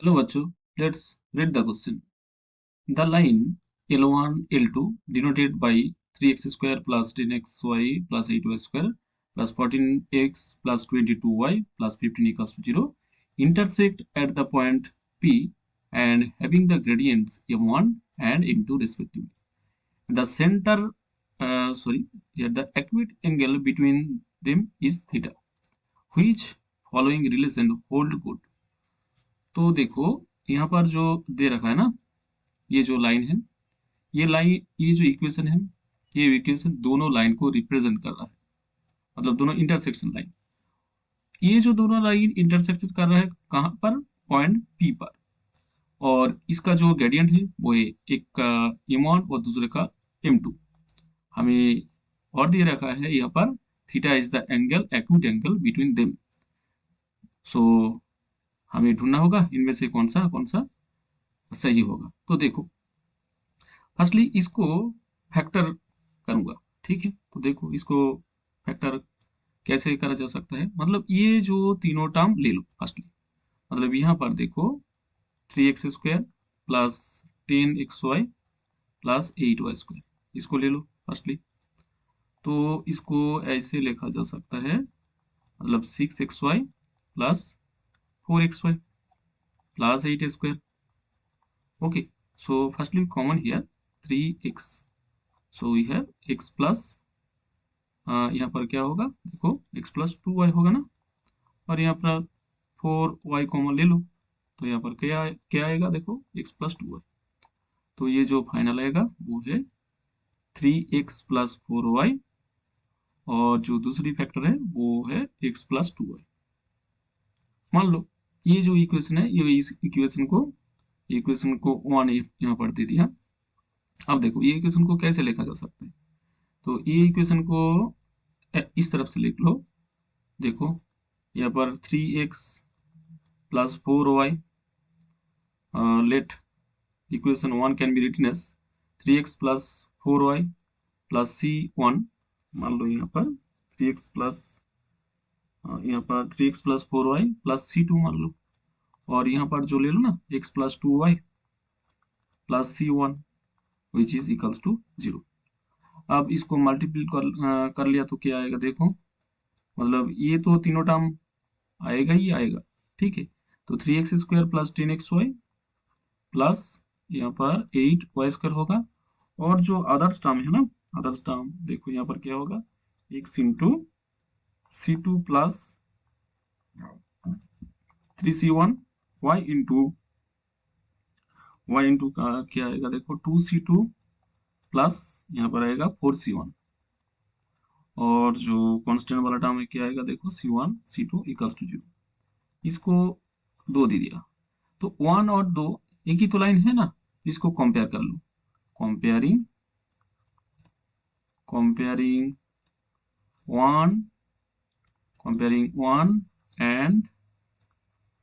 Hello, Vachu. Let's read the question. The line L1, L2 denoted by 3x square plus 10xy plus 8y square plus 14x plus 22y plus 15 equals to 0 intersect at the point P and having the gradients m1 and m2 respectively. The center, here the acute angle between them is theta. Which following relation hold good? तो देखो यहाँ पर जो दे रखा है ना, ये जो लाइन है, ये जो इक्वेशन है, ये इक्वेशन दोनों लाइन को रिप्रेजेंट कर रहा है, मतलब दोनों इंटरसेक्शन लाइन। ये जो दोनों लाइन इंटरसेक्शन कर रहा है कहाँ पर? पॉइंट पी पर। और इसका जो ग्रेडियंट है वो है एक का m1 और दूसरे का m2। हमें और दिए रखा है यहाँ पर theta is the angle, acute angle between them. So हमें ढूंढना होगा इनमें से कौन सा सही होगा। तो देखो, फर्स्टली इसको फैक्टर करूंगा, ठीक है। तो देखो इसको फैक्टर कैसे करा जा सकता है, मतलब ये जो तीनों टर्म ले लो फर्स्टली। मतलब यहाँ पर देखो 3x² plus 10xy plus 8y square, इसको ले लो फर्स्टली। तो इसको ऐसे लिखा जा सकता है, मतलब 6xy plus 4xy plus 8 square. Okay, so firstly common here 3x, so we have x plus, यहाँ पर क्या होगा देखो, x प्लस 2y होगा ना, और यहाँ पर 4y कॉमन ले लो, तो यहाँ पर क्या आएगा देखो, x प्लस 2y। तो ये जो फाइनल आएगा वो है 3x प्लस 4y, और जो दूसरी फैक्टर है वो है x प्लस 2y। मान लो ये जो इक्वेशन है, ये इस इक्वेशन को 1 यहाँ पर दे दिया। अब देखो ये इक्वेशन को कैसे लिखा जा सकता है, तो ये इक्वेशन को इस तरफ से लिख लो। देखो यहाँ पर 3x plus 4y, let equation 1 can be written as 3x plus 4y plus c1। मान लो यहाँ पर 3x प्लस, यहाँ पर 3x plus 4y plus c2 मान लो, और यहाँ पर जो ले लो ना x plus 2y plus c1 which is equals to 0। अब इसको मल्टीप्लाई कर लिया तो क्या आएगा देखो, मतलब ये तो तीनों टर्म आएगा ही आएगा, ठीक है। तो 3x² प्लस 10xy प्लस यहाँ पर 8y स्क्वायर होगा, और जो अदर्स टर्म है ना, अदर्स टर्म देखो यहाँ पर क्या होगा, x into c2 plus 3c1 y into का क्या आएगा देखो 2c2 प्लस यहाँ पर आएगा 4c1, और जो कांस्टेंट वाला टर्म है क्या आएगा देखो c1 c2 इक्वल्स टू 0। इसको 2 दे दिया, तो 1 और 2 एक ही तो लाइन है ना, इसको कंपेयर कर लो। कंपेयरिंग कंपेयरिंग 1 कंपेयरिंग 1 एंड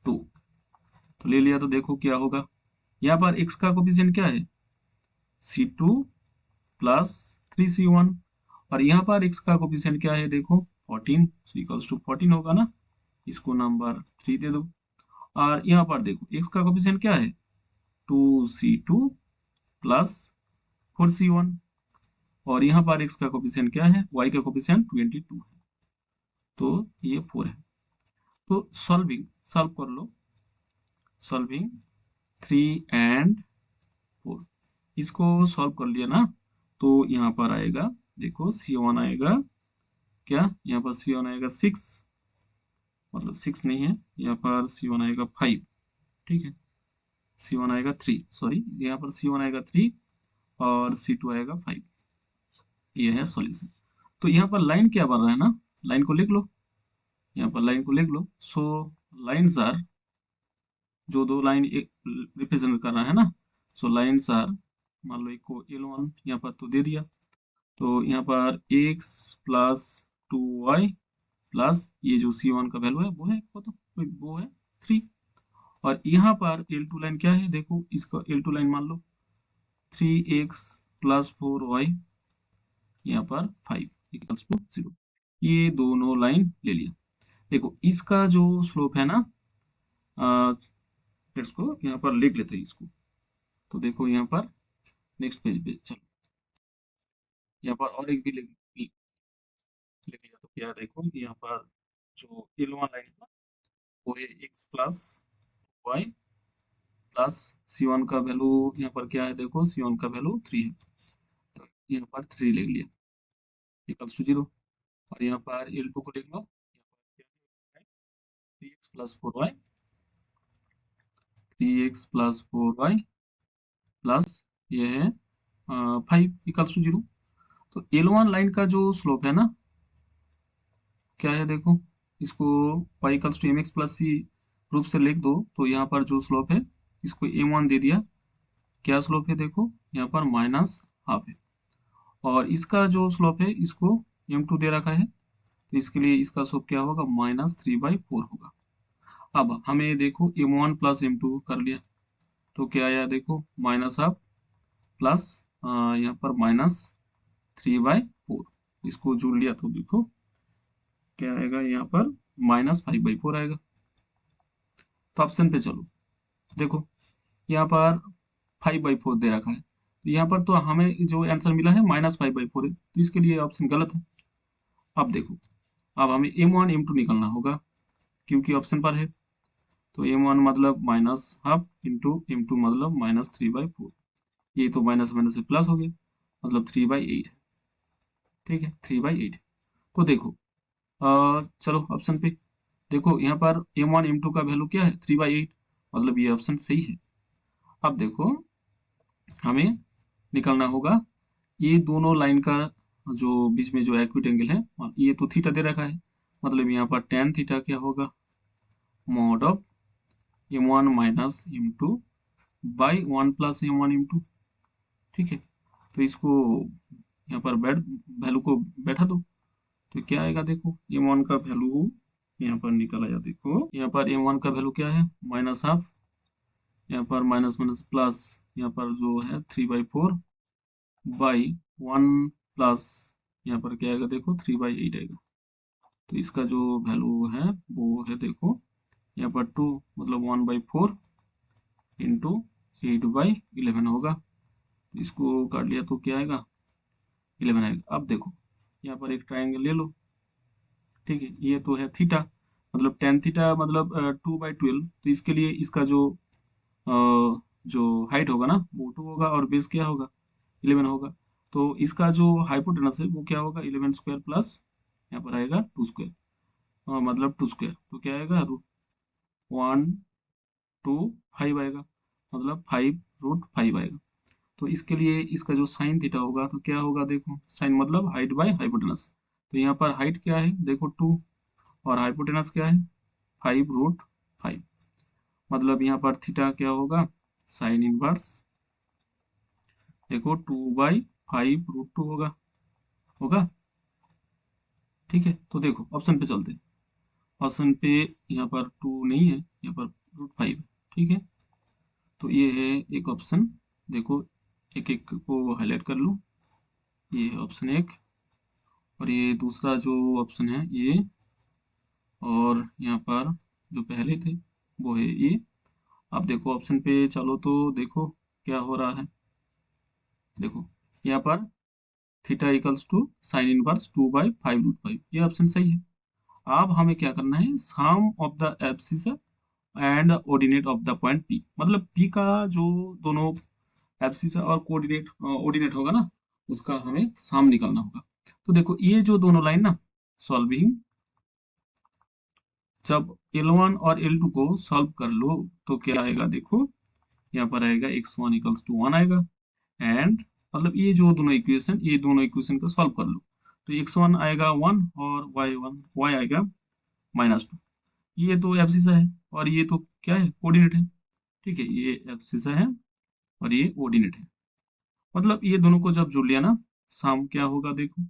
2, तो ले लिया। तो देखो क्या होगा, यहाँ पर x का कोफिशिएंट क्या है c2 प्लस 3c1, और यहाँ पर x का कोफिशिएंट क्या है देखो 14, सो इक्वल्स टू 14 होगा ना, इसको नंबर 3 दे दो। और यहाँ पर देखो x का कोफिशिएंट क्या है 2c2 प्लस 4c1, और यहाँ पर x का कोफिशिएंट क्या है, y का कोफिशिएंट 22 है, तो ये 4 है। तो सॉल्व कर लो, सॉल्विंग 3 एंड 4, इसको सॉल्व कर लिया ना, तो यहाँ पर आएगा देखो c1 आएगा क्या, यहाँ पर c1 आएगा 6, मतलब 6 नहीं है, यहाँ पर c1 आएगा 5, ठीक है। c1 आएगा 3, सॉरी यहाँ पर c1 आएगा 3 और c2 आएगा 5। ये है सॉल्यूशन। तो यहाँ पर लाइन क्या बन रहा है ना, लाइन को लिख लो, यहाँ पर लाइन को लिख लो। सो लाइन्स आर, जो दो लाइन रिप्रेजेंट कर रहा है ना, सो लाइन्स आर, मान लो एक को L1 यहाँ पर तो दे दिया, तो यहाँ पर x प्लस 2y प्लस ये जो c1 का वैल्यू है वो है वो, तो वो है 3, और यहाँ पर L2 लाइन क्या है देखो, इसका L2 लाइन मान लो 3x प्लस 4y यहाँ पर 5 इक्वल्स टू 0। ये दोनों लाइन ले लिया। देखो इसका जो स्लोप है ना इसको यहाँ पर लिख लेते हैं इसको। तो देखो यहाँ पर नेक्स्ट पेज पे चलो, यहाँ पर और एक भी लिख लिया तो क्या देखो कि यहाँ पर जो L1 लाइन है ना, वो है x plus Y plus C1 का वैल्यू यहाँ पर क्या है, देखो C1 का वैल्यू 3 है, तो यहाँ पर 3 लिख लिया इक्वल्स टू 0। और यहाँ पर L2 को लिख लो, यहाँ पर क्या है 3x plus 4y, 3x plus 4y plus ये है 5 इक्वल्स टू 0। तो L1 लाइन का जो स्लोप है ना, क्या है देखो, इसको y equals to m x plus c रूप से लिख दो, तो यहाँ पर जो स्लोप है इसको m1 दे दिया। क्या स्लोप है देखो, यहाँ पर माइनस हाफ है। और इसका जो स्लोप है इसको m2 दे रखा है, तो इसके लिए इसका स्लोप क्या होगा, -3/4 होगा। अब हमें देखो m1 प्लस m2 कर लिया, तो क्या आया देखो, माइनस हाफ प्लस यहाँ पर -3/4, इसको जोड़ लिया तो देखो क्या आएगा, यहाँ पर -5/4 आएगा। तो ऑप्शन पे चलो, देखो यहाँ पर 5/4 दे रखा है, तो यहाँ पर तो हमें जो आंसर मिला है -5/4 है, तो इसके लिए ऑप्शन गलत है। अब देखो, अब हमें m1 m2 निकालना होगा, क्योंकि ऑप्शन पर है। तो m1 मतलब माइनस हाफ इंटू m2 मतलब -3/4, ये तो माइनस माइनस से प्लस हो गया, मतलब 3/8 है। ठीक है, 3/8 है। तो देखो चलो ऑप्शन पे देखो, यहाँ पर m1 m2 का वैल्यू क्या है, 3/8, मतलब ये ऑप्शन सही है। अब देखो हमें निकालना होगा ये दोनों लाइन का जो बीच में जो एक्यूट एंगल है, ये तो थीटा दे रखा है, मतलब यहाँ पर tan थीटा क्या होगा, mod of m1 minus m2 by 1 plus m1 m2। ठीक है, तो इसको यहाँ पर वैल्यू को बैठा दो, तो क्या आएगा देखो, m1 का वैल्यू यहाँ पर निकल आया, देखो यहाँ पर m1 का वैल्यू क्या है, माइनस हाफ, यहाँ पर माइनस माइनस प्लस, यहाँ पर जो है 3/4 बाई 1 प्लस, यहाँ पर क्या आएगा देखो 3/8 आएगा। तो इसका जो वैल्यू है वो है देखो, यहाँ पर 2 मतलब 1/4 इंटू 8/11 होगा, तो इसको काट लिया तो क्या आएगा, 11 आएगा। अब देखो यहाँ पर एक ट्राइंगल ले लो, ठीक है, ये तो है थीटा, मतलब tan थीटा मतलब 2/12, तो इसके लिए इसका जो हाइट होगा ना वो 2 होगा, और बेस क्या होगा 11 होगा। तो इसका जो हाइपोटेनस है वो क्या होगा, 11 स्क्वायर प्लस यहाँ पर आएगा 2 स्क्वायर, मतलब 2 स्क्वायर, तो क्या आएगा 1 2 5 आएगा, मतलब 5√5 आएगा। तो इसके लिए इसका जो साइन थीटा होगा तो क्या होगा देखो, साइन मतलब हाइट बाय हाइपोटेनस, तो यहाँ पर हाइट क्या है देखो 2, और हाइपोटेनस क्या है 5√5, मतलब यहाँ पर थीटा क्या होगा, साइन इनवर्स देखो 2/5√2 होगा होगा। ठीक है, तो देखो ऑप्शन पे चलते हैं। ऑप्शन पे यहाँ पर 2 नहीं है, यहाँ पर √5 है। ठीक है, तो ये है एक ऑप्शन, देखो एक एक को हाईलाइट कर लो, ये है ऑप्शन एक, और ये दूसरा जो ऑप्शन है ये, और यहाँ पर जो पहले थे वो है ये। अब देखो ऑप्शन पे चलो तो देखो क्या हो रहा है, देखो यहाँ पर theta equals to sine inverse 2/5√5, ये ऑप्शन सही है। अब हमें क्या करना है, sum of the abscissa and ordinate of the point P, मतलब पी का जो दोनों एब्सिस और कोऑर्डिनेट ऑर्डिनेट होगा ना, उसका हमें सम निकालना होगा। तो देखो ये जो दोनों लाइन ना, सॉल्विंग, जब L1 और L2 को सॉल्व कर लो तो क्या आएगा देखो, यहाँ पर आएगा x1 इक्वल्स टू 1 आएगा, एंड मतलब ये जो दोनों इक्वेशन, ये दोनों इक्वेशन को सॉल्व कर लो, तो x1 आएगा 1 और y आएगा -2। ये तो एब्सिसा है और ये तो क्या है, कोऑर्डिनेट है। ठीक है, ये एब्सिसा है और ये कोऑर्डिनेट है, मतलब ये दोनों को जब जोड़ लिया ना, सम क्या होगा देखो,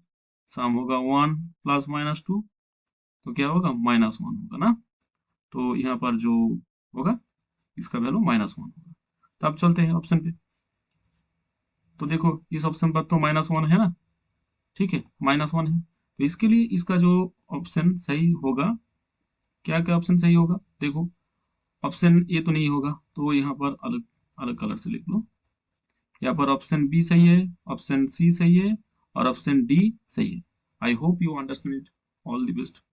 सम होगा 1 प्लस -2, तो क्या होगा -1 होगा ना, तो यहाँ पर जो होगा इसका वैल्यू -1 होगा। तो अब चलते हैं ऑप्शन पे, तो देखो इस ऑप्शन पर तो -1 है ना, ठीक है -1 है, तो इसके लिए इसका जो ऑप्शन सही होगा, क्या क्या ऑप्शन सही होगा देखो, ऑप्शन ए तो नहीं होगा, तो यहाँ पर अलग अलग कलर से लिख लो। यहाँ पर ऑप्शन बी सही है, ऑप्शन सी सही है और ऑप्शन डी सही है। I hope you understand it. All the best.